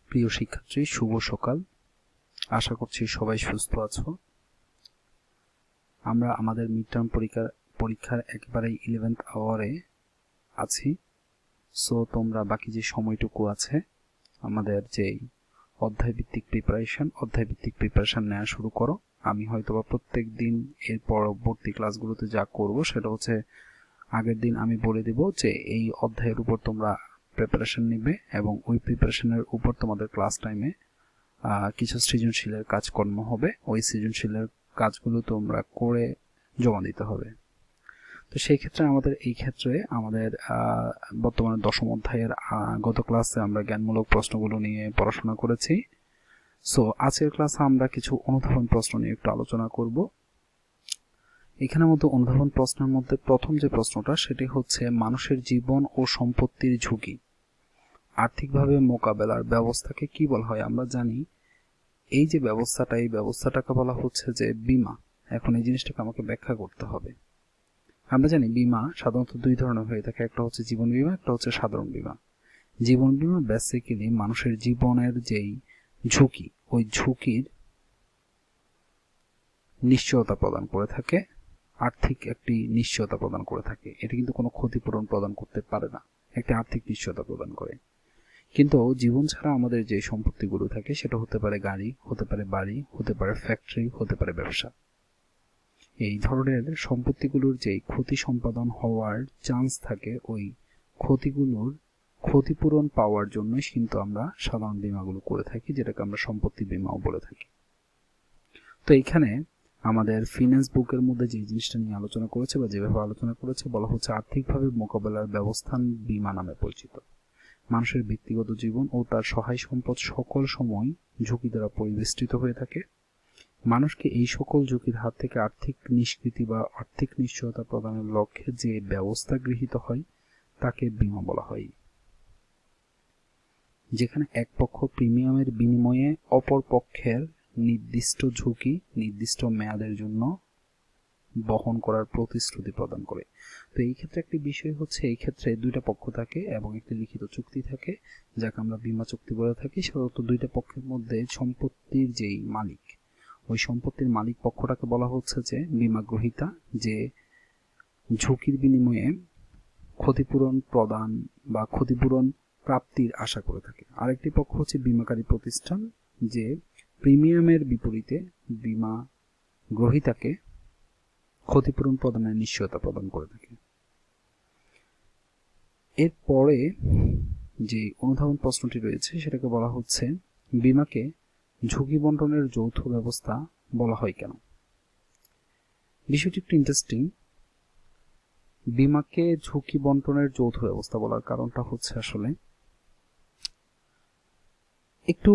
প্রিয় শিক্ষার্থী, শুভ সকাল। আশা করছি সবাই সুস্থ আছো। আমরা আমাদের মিড টার্ম পরীক্ষার একেবারেই 11th আওয়ারে আছি। সো তোমরা বাকি যে সময়টুকু আছে আমাদের যেই অধ্যায়ভিত্তিক প্রিপারেশন নেওয়া শুরু করো। আমি হয়তোবা প্রত্যেক দিন এর পরবর্তী ক্লাসগুলোতে যা করব সেটা হচ্ছে আগের দিন আমি বলে দেব যে এই অধ্যায়ের উপর তোমরা প্রিপারেশন নেবে এবং ওই প্রিপারেশনের উপর তোমাদের ক্লাস টাইমে কিছু সৃজনশীলের কাজকর্ম হবে। ওই সৃজনশীলের কাজগুলো তোমরা করে জমা দিতে হবে। তো সেই ক্ষেত্রে আমাদের বর্তমানে দশম অধ্যায়ের গত ক্লাসে আমরা জ্ঞানমূলক প্রশ্নগুলো নিয়ে পড়াশোনা করেছি। সো আজকের ক্লাসে আমরা কিছু অনুধাবন প্রশ্ন নিয়ে একটু আলোচনা করব। এখানের মধ্যে অনুধাবন প্রশ্নের মধ্যে প্রথম যে প্রশ্নটা সেটি হচ্ছে মানুষের জীবন ও সম্পত্তির ঝুঁকি আর্থিকভাবে মোকাবেলার ব্যবস্থাকে কি বলা হয়? আমরা জানি এই যে এই ব্যবস্থাটাকে বলা হচ্ছে যে বীমা। এখন এই জিনিসটাকে আমাকে ব্যাখ্যা করতে হবে। আমরা জানি বীমা সাধারণত দুই ধরনের হয়ে থাকে, একটা হচ্ছে জীবন বীমা, একটা হচ্ছে সাধারণ বীমা। জীবন বীমা বেসিক্যালি মানুষের জীবনের যেই ঝুঁকি, ওই ঝুঁকির নিশ্চয়তা প্রদান করে থাকে, আর্থিক একটি নিশ্চয়তা প্রদান করে থাকে। এটা কিন্তু কোনো ক্ষতিপূরণ প্রদান করতে পারে না, একটি আর্থিক নিশ্চয়তা প্রদান করে। কিন্তু জীবন ছাড়া আমাদের যে সম্পত্তিগুলো থাকে সেটা হতে পারে গাড়ি, হতে পারে বাড়ি, হতে পারে ফ্যাক্টরি, হতে পারে ব্যবসা। এই ধরনের সম্পত্তিগুলোর যে ক্ষতি সম্পাদন হওয়ার চান্স থাকে, ওই ক্ষতিগুলোর ক্ষতিপূরণ পাওয়ার জন্যই কিন্তু আমরা সাধারণ বীমাগুলো করে থাকি, যেটাকে আমরা সম্পত্তি বীমাও বলে থাকি। তো এইখানে আমাদের ফিন্যান্স বুকের মধ্যে যে জিনিসটা নিয়ে আলোচনা করেছে বা যেভাবে আলোচনা করেছে বলা হচ্ছে আর্থিকভাবে মোকাবেলার ব্যবস্থান বীমা নামে পরিচিত। মানুষের ব্যক্তিগত জীবন ও তার সহায় সম্পদ সকল সময় ঝুঁকি দ্বারা পরিবেষ্টিত হয়ে থাকে। মানুষকে এই সকল ঝুঁকির হাত থেকে আর্থিক নিষ্কৃতি বা আর্থিক নিশ্চয়তা প্রদানের লক্ষ্যে যে ব্যবস্থা গৃহীত হয় তাকে বীমা বলা হয়। যেখানে এক পক্ষ প্রিমিয়ামের বিনিময়ে অপর পক্ষের নির্দিষ্ট ঝুঁকি নির্দিষ্ট মেয়াদের জন্য বহন করার প্রতিশ্রুতি প্রদান করে। তো এই ক্ষেত্রে একটি বিষয় হচ্ছে, এই ক্ষেত্রে দুইটা পক্ষ থাকে এবং একটি লিখিত চুক্তি থাকে, যাকে আমরা বীমা চুক্তি বলে থাকি। সাধারণত দুইটা পক্ষের মধ্যে সম্পত্তির যেই মালিক, ওই সম্পত্তির মালিক পক্ষটাকে বলা হচ্ছে যে বীমা গ্রহীতা, যে ঝুঁকির বিনিময়ে ক্ষতিপূরণ প্রদান বা ক্ষতিপূরণ প্রাপ্তির আশা করে থাকে। আরেকটি পক্ষ হচ্ছে বীমাকারী প্রতিষ্ঠান, যে প্রিমিয়ামের বিপরীতে বীমা গ্রহীতাকে ক্ষতিপূরণ প্রদানের নিশ্চয়তা প্রদান করে থাকে। এরপরে যে অনুধাবন প্রশ্নটি রয়েছে সেটাকে বলা হচ্ছে বীমাকে ঝুঁকি বন্টনের যৌথ ব্যবস্থা বলা হয় কেন? বিষয়টি একটু ইন্টারেস্টিং। বীমাকে ঝুঁকি বন্টনের যৌথ ব্যবস্থা বলার কারণটা হচ্ছে, আসলে একটু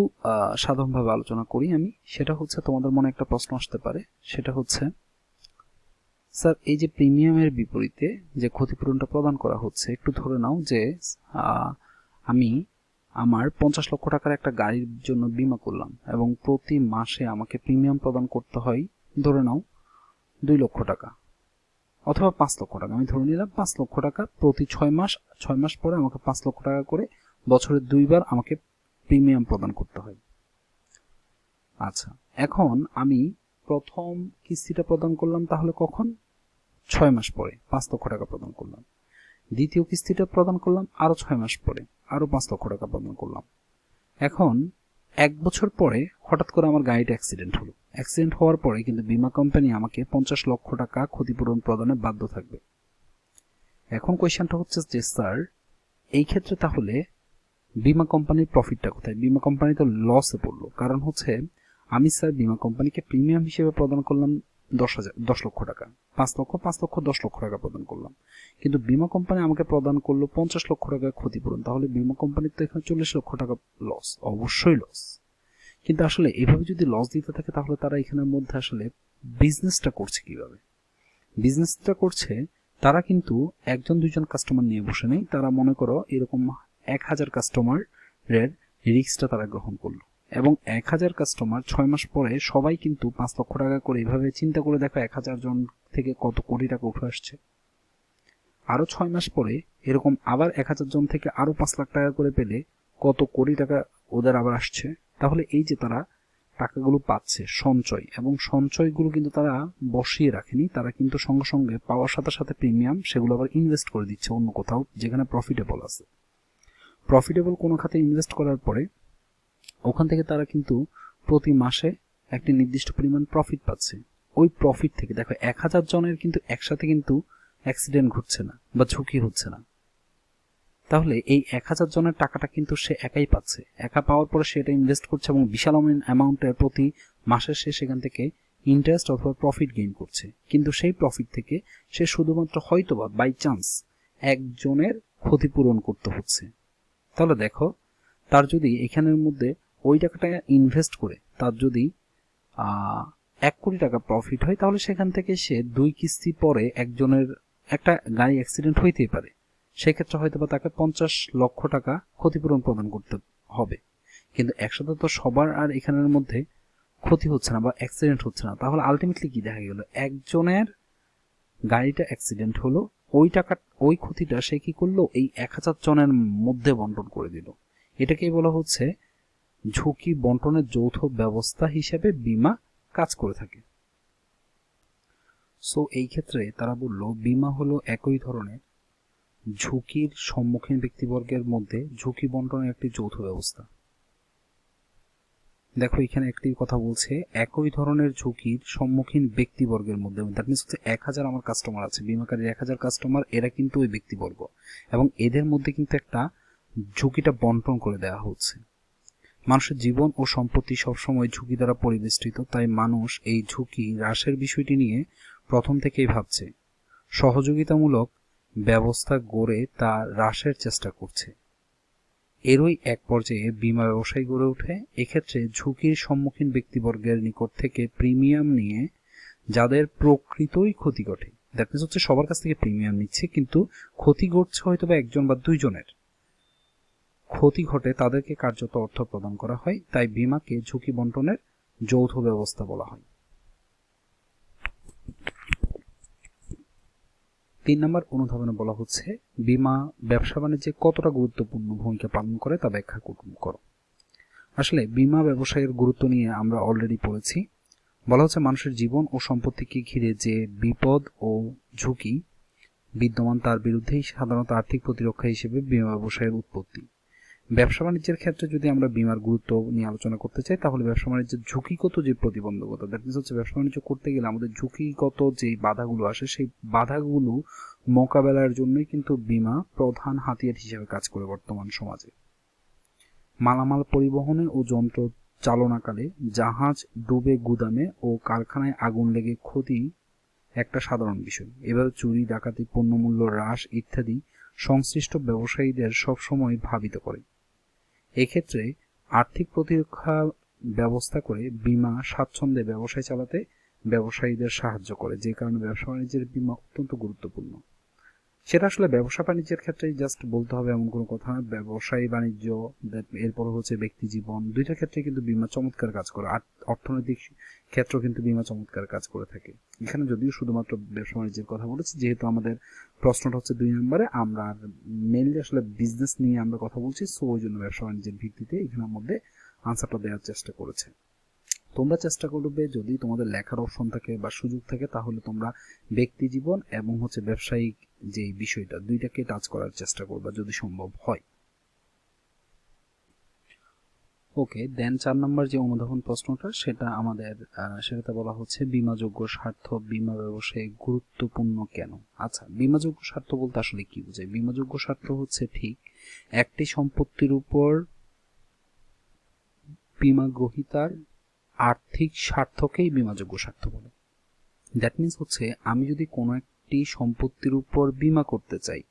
সাধারণভাবে আলোচনা করি আমি। সেটা হচ্ছে, তোমাদের মনে একটা প্রশ্ন আসতে পারে, সেটা হচ্ছে, স্যার এই যে প্রিমিয়ামের বিপরীতে যে ক্ষতিপূরণটা প্রদান করা হচ্ছে, একটু ধরে নাও যে আমি আমার 50 লক্ষ টাকার একটা গাড়ির জন্য বীমা করলাম এবং প্রতি মাসে আমাকে প্রিমিয়াম প্রদান করতে হয়, ধরে নাও 2 লক্ষ টাকা অথবা 5 লক্ষ টাকা। আমি ধরে নিলাম 5 লক্ষ টাকা প্রতি 6 মাস পরে আমাকে 5 লক্ষ টাকা করে বছরে 2 বার আমাকে প্রিমিয়াম প্রদান করতে হয়। আচ্ছা, এখন আমি প্রথম কিস্তিটা প্রদান করলাম তাহলে কখন? 6 মাস পরে 5 লক্ষ টাকা প্রদান করলাম। দ্বিতীয় কিস্তিটা প্রদান করলাম আরো 6 মাস পরে, আরো 5 লক্ষ টাকা প্রদান করলাম। এখন 1 বছর পরে হঠাৎ করে আমার গাড়িটা অ্যাক্সিডেন্ট হলো। অ্যাক্সিডেন্ট হওয়ার পরে কিন্তু বীমা কোম্পানি আমাকে 50 লক্ষ টাকা ক্ষতিপূরণ প্রদানে বাধ্য থাকবে। এখন কোয়েশ্চেনটা হচ্ছে যে স্যার এই ক্ষেত্রে তাহলে বীমা কোম্পানির প্রফিটটা কোথায়? বীমা কোম্পানি তো লসে পড়লো। কারণ হচ্ছে আমি স্যার বীমা কোম্পানিকে প্রিমিয়াম হিসেবে প্রদান করলাম 10 লক্ষ টাকা, 5 লক্ষ 10 লক্ষ টাকা প্রদান করলাম, কিন্তু বীমা কোম্পানি আমাকে প্রদান করলো 50 লক্ষ টাকা ক্ষতিপূরণ। তাহলে বীমা কোম্পানির তো এখানে 40 লক্ষ টাকা লস, অবশ্যই লস। কিন্তু আসলে এভাবে যদি লস দিতে থাকে তাহলে তারা এখানের মধ্যে আসলে বিজনেসটা করছে কিভাবে? বিজনেসটা করছে তারা কিন্তু 1-2জন কাস্টমার নিয়ে বসে নেই। তারা মনে করো এরকম 1000 কাস্টমারের রিস্কটা তারা গ্রহণ করলো এবং 1000 কাস্টমার 6 মাস পরে সবাই কিন্তু 5 লক্ষ টাকা করে। এভাবে চিন্তা করে দেখো 1000 জন থেকে কত কোটি টাকা উঠে আসছে। আরো 6 মাস পরে এরকম আবার 1000 জন থেকে আরো 5 লাখ টাকা করে পেলে কত কোটি টাকা ওদের আবার আসছে, তাহলে এই যে তারা টাকাগুলো পাচ্ছে সঞ্চয়, এবং সঞ্চয়গুলো কিন্তু তারা বসিয়ে রাখেনি, তারা কিন্তু সঙ্গে সঙ্গে পাওয়ার সাথে সাথে প্রিমিয়াম সেগুলো আবার ইনভেস্ট করে দিচ্ছে অন্য কোথাও যেখানে প্রফিটেবল আছে। প্রফিটেবল কোনো খাতে ইনভেস্ট করার পরে ওখান থেকে তারা কিন্তু প্রতি মাসে একটি নির্দিষ্ট পরিমাণ প্রফিট পাচ্ছে। ওই প্রফিট থেকে দেখো 1000 জনের কিন্তু একসাথে কিন্তু অ্যাক্সিডেন্ট ঘটছে না বা ঝুঁকি হচ্ছে না, তাহলে এই 1000 জনের টাকাটা কিন্তু সে একাই পাচ্ছে, একা পাওয়ার পরে সে এটা ইনভেস্ট করছে এবং বিশাল অ্যামাউন্টের প্রতি মাসের সে সেখান থেকে ইন্টারেস্ট অথবা প্রফিট গেইন করছে। কিন্তু সেই প্রফিট থেকে সে শুধুমাত্র হয়তোবা বাই চান্স একজনের ক্ষতিপূরণ করতে হচ্ছে। তাহলে দেখো তার যদি এখানের মধ্যে ওই টাকাটা ইনভেস্ট করে তার যদি 1 কোটি টাকা প্রফিট হয়, তাহলে সেখান থেকে সে 2 কিস্তি পরে একজনের একটা গাড়ি অ্যাক্সিডেন্ট হইতেই পারে, সেক্ষেত্রে হয়তো বা তাকে 50 লক্ষ টাকা ক্ষতিপূরণ প্রদান করতে হবে। কিন্তু একসাথে তো সবার আর এখানের মধ্যে ক্ষতি হচ্ছে না বা অ্যাক্সিডেন্ট হচ্ছে না, তাহলে আলটিমেটলি কি দেখা গেল, একজনের গাড়িটা অ্যাক্সিডেন্ট হলো, ওই টাকা ওই ক্ষতিটা সে কি করলো, এই 1000 জনের মধ্যে বন্টন করে দিল। এটাকেই বলা হচ্ছে ঝুঁকি বন্টনের যৌথ ব্যবস্থা হিসেবে বীমা কাজ করে থাকে। সো এই ক্ষেত্রে তারা বলল বীমা হলো একই ধরনের ঝুঁকির সম্মুখীন ব্যক্তিবর্গের মধ্যে ঝুঁকি বন্টনের একটি যৌথ ব্যবস্থা। দেখো এখানে একটি কথা বলছে, একই ধরনের ঝুঁকির সম্মুখীন ব্যক্তিবর্গের মধ্যে, দ্যাট মিনস হচ্ছে 1000 আমার কাস্টমার আছে, বীমাকারীর 1000 কাস্টমার, এরা কিন্তু ওই ব্যক্তিবর্গ, এবং এদের মধ্যে কিন্তু একটা ঝুঁকিটা বন্টন করে দেওয়া হচ্ছে। মানুষের জীবন ও সম্পত্তি সবসময় ঝুঁকি দ্বারা পরিবেষ্টিত, তাই মানুষ এই ঝুঁকি হ্রাসের বিষয়টি নিয়ে প্রথম থেকেই ভাবছে, সহযোগিতামূলক ব্যবস্থা গড়ে তা হ্রাসের চেষ্টা করছে। এরই এক পর্যায়ে বীমা ব্যবসায় গড়ে ওঠে। এক্ষেত্রে ঝুঁকির সম্মুখীন ব্যক্তিবর্গের নিকট থেকে প্রিমিয়াম নিয়ে যাদের প্রকৃতই ক্ষতি ঘটে, দ্যাট মিনস হচ্ছে সবার কাছ থেকে প্রিমিয়াম নিচ্ছে, কিন্তু ক্ষতি ঘটছে হয়তো বা একজন বা দুইজনের ক্ষতি ঘটে, তাদেরকে কার্যত অর্থ প্রদান করা হয়। তাই বীমাকে ঝুঁকি বন্টনের যৌথ ব্যবস্থা বলা হয়। 3 নম্বর অনুধাবনে বলা হচ্ছে বীমা ব্যবসা বাণিজ্যে কতটা গুরুত্বপূর্ণ ভূমিকা পালন করে তা ব্যাখ্যা করো। আসলে বীমা ব্যবসায়ের গুরুত্ব নিয়ে আমরা অলরেডি পড়েছি। বলা হচ্ছে মানুষের জীবন ও সম্পত্তিকে ঘিরে যে বিপদ ও ঝুঁকি বিদ্যমান তার বিরুদ্ধেই সাধারণত আর্থিক প্রতিরক্ষা হিসেবে বীমা ব্যবসায়ের উৎপত্তি। ব্যবসা বাণিজ্যের ক্ষেত্রে যদি আমরা বীমার গুরুত্ব নিয়ে আলোচনা করতে চাই, তাহলে ব্যবসা বাণিজ্যের ঝুঁকিগত যে প্রতিবন্ধকতা, দ্যাট মিনস হচ্ছে ব্যবসা বাণিজ্য করতে গেলে আমাদের ঝুঁকিগত যে বাধাগুলো আসে, সেই বাধাগুলো মোকাবেলার জন্যই কিন্তু বীমা প্রধান হাতিয়ার হিসেবে কাজ করে বর্তমান সমাজে। মালামাল পরিবহনে ও যন্ত্র চালনাকালে জাহাজ ডুবে, গুদামে ও কারখানায় আগুন লেগে ক্ষতি একটা সাধারণ বিষয়। এবার চুরি, ডাকাতি, পণ্যমূল্য হ্রাস ইত্যাদি সংশ্লিষ্ট ব্যবসায়ীদের সবসময় ভাবিত করে। এক্ষেত্রে আর্থিক প্রতিরক্ষা ব্যবস্থা করে বীমা স্বাচ্ছন্দ্যে ব্যবসায় চালাতে ব্যবসায়ীদের সাহায্য করে, যে কারণে ব্যবসা বাণিজ্যের বীমা অত্যন্ত গুরুত্বপূর্ণ। সেটা আসলে ব্যবসা বাণিজ্যের ক্ষেত্রে জাস্ট বলতে হবে এমন কোনো কথা না, ব্যবসায়ী বাণিজ্য, এরপর হচ্ছে ব্যক্তি জীবন, দুইটা ক্ষেত্রে কিন্তু বীমা চমৎকার কাজ করে। অর্থনৈতিক ক্ষেত্র কিন্তু বীমা চমৎকার কাজ করে থাকে। এখানে যদিও শুধুমাত্র ব্যবসা বাণিজ্যের কথা বলেছি, যেহেতু আমাদের প্রশ্নটা হচ্ছে 2 নম্বরে, আমরা মেইনলি আসলে বিজনেস নিয়ে আমরা কথা বলছি, সো ওই জন্য ব্যবসা বাণিজ্যের ভিত্তিতে এখানের মধ্যে আনসারটা দেওয়ার চেষ্টা করেছে। তোমরা চেষ্টা করবে যদি তোমাদের লেখার অপশন থাকে বা সুযোগ থাকে, তাহলে তোমরা ব্যক্তি জীবন এবং হচ্ছে ব্যবসায়িক যে বিষয়টা, দুইটাকে টাচ করার চেষ্টা করবা যদি সম্ভব হয়। ওকে, দেন 4 নম্বর যে অনুধাবন প্রশ্নটা, সেটা আমাদের সেটাতে বলা হচ্ছে বীমাযোগ্য স্বার্থ বীমা ব্যবসায়ে গুরুত্বপূর্ণ কেন। আচ্ছা, বীমাযোগ্য স্বার্থ বলতে আসলে কি বোঝায়? বীমাযোগ্য স্বার্থ হচ্ছে ঠিক একটি সম্পত্তির উপর বীমা গ্রহীতার আর্থিক স্বার্থকেই বীমাযোগ্য স্বার্থ বলে। দ্যাট মিনস হচ্ছে আমি যদি কোনো একটি সম্পত্তির উপর বীমা করতে চাই,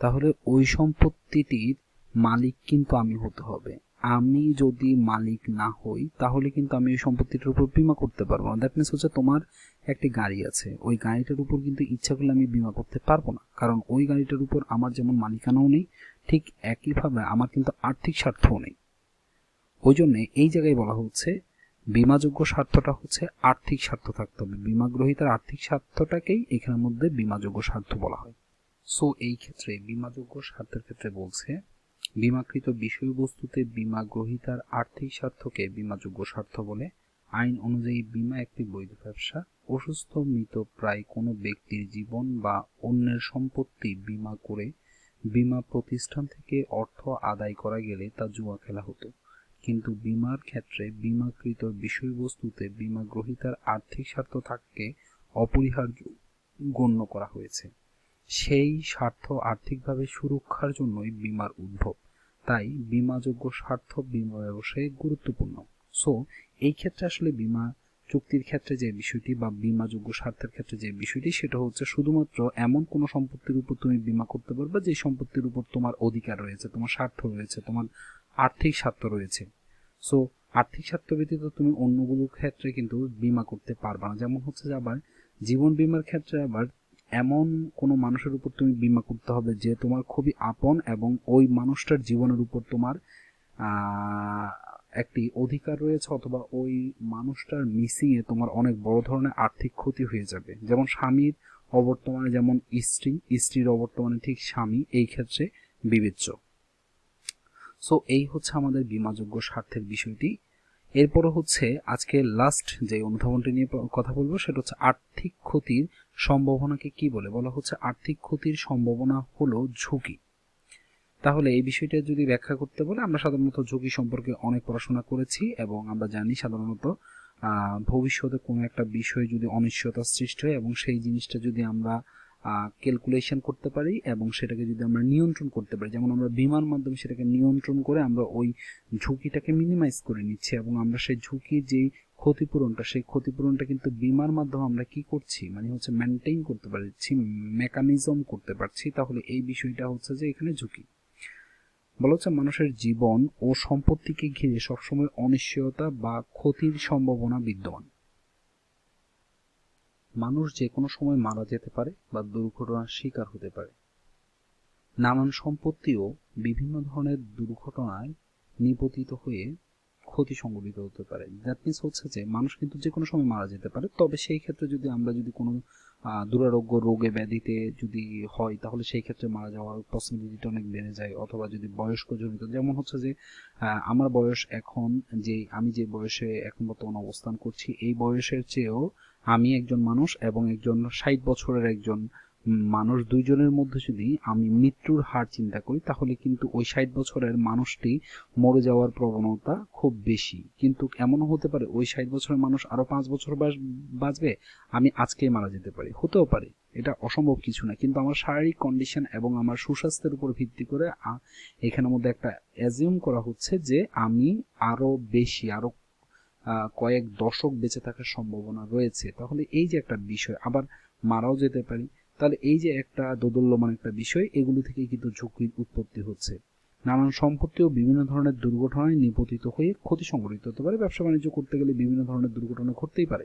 তাহলে ওই সম্পত্তিটির মালিক কিন্তু আমি হতে হবে। আমি যদি মালিক না হই, তাহলে কিন্তু আমি ওই সম্পত্তিটার উপর বীমা করতে পারবো না। দ্যাট মিনস হচ্ছে তোমার একটি গাড়ি আছে, ওই গাড়িটার উপর কিন্তু ইচ্ছা করলে আমি বীমা করতে পারবো না, কারণ ওই গাড়িটার উপর আমার যেমন মালিকানাও নেই, ঠিক একইভাবে আমার কিন্তু আর্থিক স্বার্থও নেই। ওই জন্য এই জায়গায় বলা হচ্ছে বীমাযোগ্য স্বার্থটা হচ্ছে আর্থিক স্বার্থ থাকতে হবে, বীমা গ্রহীতার আর্থিক স্বার্থটাকেই এখানের মধ্যে বীমাযোগ্য স্বার্থ বলা হয়। সো এই ক্ষেত্রে বীমাযোগ্য স্বার্থের ক্ষেত্রে বলছে বিমাকৃত বিষয়বস্তুতে বীমা গ্রহীতার আর্থিক স্বার্থকে বীমাযোগ্য স্বার্থ বলে। আইন অনুযায়ী বীমা একটি বৈধ ব্যবসা। অসুস্থ মৃত প্রায় কোনো ব্যক্তির জীবন বা অন্যের সম্পত্তি বীমা করে বীমা প্রতিষ্ঠান থেকে অর্থ আদায় করা গেলে তা জুয়া খেলা হতো। কিন্তু বীমার ক্ষেত্রে বীমাকৃত বিষয়বস্তুতে বীমা গ্রহীতার আর্থিক স্বার্থ থাকতে অপরিহার্য গণ্য করা হয়েছে। সেই স্বার্থ আর্থিকভাবে সুরক্ষার জন্যই বীমার উদ্ভব। তাই বীমাযোগ্য স্বার্থ বীমা ব্যবসায়ে গুরুত্বপূর্ণ। সো এই ক্ষেত্রে আসলে বীমা চুক্তির ক্ষেত্রে যে বিষয়টি বা বীমাযোগ্য স্বার্থের ক্ষেত্রে যে বিষয়টি, সেটা হচ্ছে শুধুমাত্র এমন কোনো সম্পত্তির উপর তুমি বীমা করতে পারবে যে সম্পত্তির উপর তোমার অধিকার রয়েছে, তোমার স্বার্থ রয়েছে, তোমার আর্থিক স্বার্থ রয়েছে। সো আর্থিক স্বার্থ ব্যতীত তুমি অন্যগুলোর ক্ষেত্রে কিন্তু বীমা করতে পারবে না। যেমন হচ্ছে যে আবার জীবন বীমার ক্ষেত্রে আবার এমন কোনো মানুষের উপর তুমি বীমা করতে হবে যে তোমার খুবই আপন এবং ওই মানুষটার জীবনের উপর তোমার একটি অধিকার রয়েছে, অথবা ওই মানুষটার মিসিং এ তোমার অনেক বড় ধরনের আর্থিক ক্ষতি হয়ে যাবে। যেমন স্বামীর অবর্তমানে যেমন স্ত্রীর অবর্তমানে ঠিক স্বামী এই ক্ষেত্রে বিবেচ্য। সো এই হচ্ছে আমাদের বীমাযোগ্য স্বার্থের বিষয়টি। এরপরে হচ্ছে আজকে লাস্ট যে অনুধাবনটি নিয়ে কথা বলবো, সেটা হচ্ছে আর্থিক ক্ষতির সম্ভাবনাকে কি বলে। বলা হচ্ছে আর্থিক ক্ষতির সম্ভাবনা হলো ঝুঁকি। তাহলে এই বিষয়টা যদি ব্যাখ্যা করতে বলে, আমরা সাধারণত ঝুঁকি সম্পর্কে অনেক পড়াশোনা করেছি এবং আমরা জানি সাধারণত ভবিষ্যতে কোনো একটা বিষয় যদি অনিশ্চয়তা সৃষ্টি হয় এবং সেই জিনিসটা যদি আমরা ক্যালকুলেশন করতে পারি এবং সেটাকে যদি আমরা নিয়ন্ত্রণ করতে পারি, যেমন আমরা বীমার মাধ্যমে সেটাকে নিয়ন্ত্রণ করে আমরা ওই ঝুঁকিটাকে মিনিমাইজ করে নিচ্ছি এবং আমরা সেই ঝুঁকির যেই ক্ষতিপূরণটা, সেই ক্ষতিপূরণটা কিন্তু বীমার মাধ্যমে আমরা কি করছি, মানে হচ্ছে মেনটেইন করতে পারছি, মেকানিজম করতে পারছি। তাহলে এই বিষয়টা হচ্ছে যে এখানে ঝুঁকি। বলা হচ্ছে মানুষের জীবন ও সম্পত্তিকে ঘিরে সবসময় অনিশ্চয়তা বা ক্ষতির সম্ভাবনা বিদ্যমান। মানুষ যে কোনো সময় মারা যেতে পারে বা দুর্ঘটনার শিকার হতে পারে। নানান সম্পত্তিও বিভিন্ন ধরনের দুর্ঘটনায় নিপতিত হয়ে ক্ষতি সংঘটিত হতে পারে। দ্যাট মিনস হচ্ছে যে মানুষ কিন্তু যে কোনো সময় মারা যেতে পারে, তবে সেই ক্ষেত্রে যদি আমরা যদি কোনো দুরারোগ্য রোগে ব্যাধিতে যদি হয় তাহলে সেই ক্ষেত্রে মারা যাওয়ার পসিবিলিটিটা অনেক বেড়ে যায়। অথবা যদি বয়স্ক জনিত, যেমন হচ্ছে যে আমার বয়স এখন, যে আমি যে বয়সে এখন বর্তমানে অবস্থান করছি, এই বয়সের চেয়েও আমি একজন মানুষ এবং একজন 60 বছরের একজন মানুষ, দুইজনের মধ্যে যদি আমি মৃত্যুর হার চিন্তা করি তাহলে কিন্তু ওই 60 বছরের মানুষটি মরে যাওয়ার প্রবণতা খুব বেশি। কিন্তু এমনও হতে পারে ওই 60 বছরের মানুষ আরো 5 বছর বাঁচবে, আমি আজকেই মারা যেতে পারি, হতেও পারে, এটা অসম্ভব কিছু না। কিন্তু আমার শারীরিক কন্ডিশন এবং আমার সুস্বাস্থ্যের উপর ভিত্তি করে এখানের মধ্যে একটা অ্যাজিউম করা হচ্ছে যে আমি আরো বেশি, আরো কয়েক দশক বেঁচে থাকার সম্ভাবনা রয়েছে। তাহলে এই যে একটা বিষয়, আবার মারাও যেতে পারি, তাহলে এই যে একটা দোদুল্যমান একটা বিষয়, এগুলো থেকে কিন্তু ঝুঁকির উৎপত্তি হচ্ছে। নানান সম্পত্তিও বিভিন্ন ধরনের দুর্ঘটনায় নিপতিত হয়ে ক্ষতি সংঘটিত হতে পারে। ব্যবসা বাণিজ্য করতে গেলে বিভিন্ন ধরনের দুর্ঘটনা ঘটতেই পারে।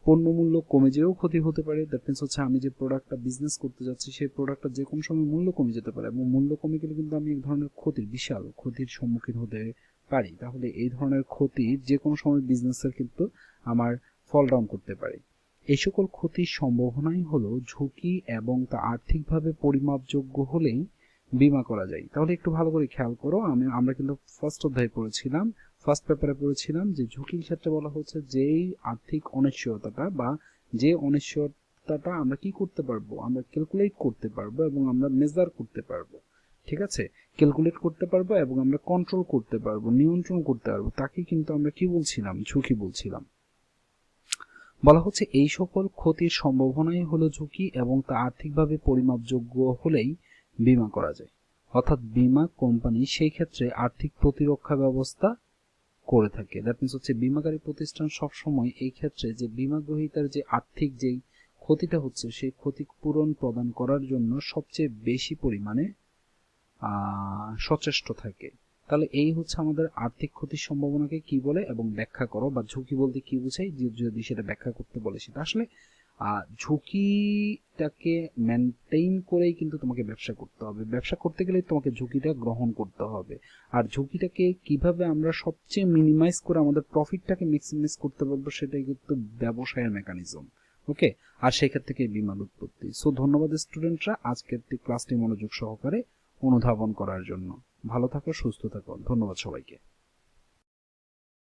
পণ্য মূল্য কমে যেও ক্ষতি হতে পারে। দ্যাট মিনস হচ্ছে আমি যে প্রোডাক্টটা বিজনেস করতে যাচ্ছি সেই প্রোডাক্টটা যে কোনো সময় মূল্য কমে যেতে পারে এবং মূল্য কমে গেলে কিন্তু আমি এক ধরনের ক্ষতির, বিশাল ক্ষতির সম্মুখীন হতে পারি। তাহলে এই ধরনের ক্ষতি যে কোনো সময় বিজনেসের কিন্তু আমার ফল ডাউন করতে পারে। এই সকল ক্ষতির সম্ভাবনাই হলো ঝুঁকি এবং তা আর্থিকভাবে পরিমাপযোগ্য হলেই বীমা করা যায়। তাহলে একটু ভালো করে খেয়াল করো, আমরা কিন্তু ফার্স্ট অধ্যায়ে পড়েছিলাম, ফার্স্ট পেপারে পড়েছিলাম যে ঝুঁকির ক্ষেত্রে বলা হচ্ছে যেই আর্থিক অনিশ্চয়তাটা বা যে অনিশ্চয়তাটা আমরা কি করতে পারবো, আমরা ক্যালকুলেট করতে পারবো এবং আমরা মেজার করতে পারবো। ঠিক আছে, ক্যালকুলেট করতে পারবো এবং আমরা কন্ট্রোল করতে পারবো, নিয়ন্ত্রণ করতে পারবো, তাকে কিন্তু আমরা কি বলছিলাম, ঝুঁকি বলছিলাম। বলা হচ্ছে এই সকল ক্ষতির সম্ভাবনাই হলো ঝুঁকি এবং তা আর্থিকভাবে পরিমাপযোগ্য হলেই বীমা করা যায়। অর্থাৎ বীমা কোম্পানি সেই ক্ষেত্রে আর্থিক প্রতিরক্ষা ব্যবস্থা করে থাকে। দ্যাট মিনস হচ্ছে বীমাকারী প্রতিষ্ঠান সবসময় এই ক্ষেত্রে যে বীমা গ্রহীতার যে আর্থিক যেই ক্ষতিটা হচ্ছে সেই ক্ষতিপূরণ প্রদান করার জন্য সবচেয়ে বেশি পরিমাণে সচেষ্ট থাকে। তাহলে এই হচ্ছে আমাদের আর্থিক ক্ষতির সম্ভাবনাকে কি বলে এবং ব্যাখ্যা করো, বা ঝুঁকি বলতে কি বোঝায় যদি সেটা ব্যাখ্যা করতে বলে। সেটা আসলে ঝুঁকিটাকে মেনটেইন করেই কিন্তু তোমাকে ব্যবসা করতে হবে। ব্যবসা করতে গেলে তোমাকে ঝুঁকিটা গ্রহণ করতে হবে। আর ঝুঁকিটাকে কিভাবে আমরা সবচেয়ে মিনিমাইজ করে আমাদের প্রফিটটাকে ম্যাক্সিমাইজ করতে পারবো সেটাই কিন্তু ব্যবসায়ের মেকানিজম। ওকে, আর সেক্ষেত্রে থেকে বিমার উৎপত্তি। সো ধন্যবাদ স্টুডেন্টরা আজকের ক্লাসটি মনোযোগ সহকারে অনুধাবন করার জন্য। ভালো থাকো, সুস্থ থাকো, ধন্যবাদ সবাইকে।